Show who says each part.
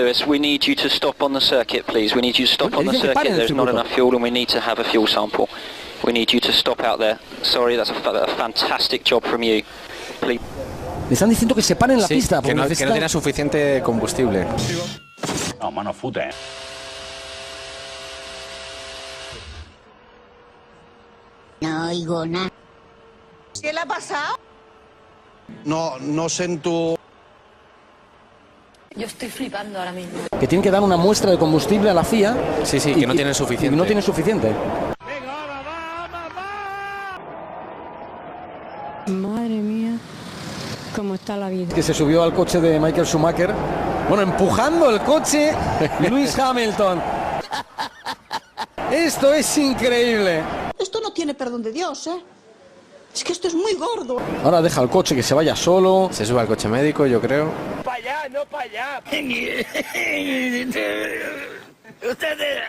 Speaker 1: Lewis, we need you to stop on the circuit, please. We need you to stop on the circuit. There's not enough fuel and we need to have a fuel sample. We need you to stop out there. Sorry, that's a fantastic job from you. Please.
Speaker 2: Le están diciendo que se paren en la pista.
Speaker 3: Que no tiene suficiente combustible.
Speaker 4: No, mano fute.
Speaker 5: No oigo nada.
Speaker 6: ¿Qué le ha pasado?
Speaker 7: No sento...
Speaker 8: Yo estoy flipando ahora mismo.
Speaker 2: Que tienen que dar una muestra de combustible a la FIA.
Speaker 3: Sí, que no tienen suficiente.
Speaker 2: Y no tienen suficiente.
Speaker 8: Madre mía, cómo está la vida.
Speaker 2: Que se subió al coche de Michael Schumacher. Bueno, empujando el coche Lewis Hamilton. Esto es increíble.
Speaker 6: Esto no tiene perdón de Dios, ¿eh? Es que esto es muy gordo.
Speaker 2: Ahora deja el coche que se vaya solo.
Speaker 3: Se sube al coche médico, yo creo.
Speaker 4: Para allá, no para allá. Ustedes...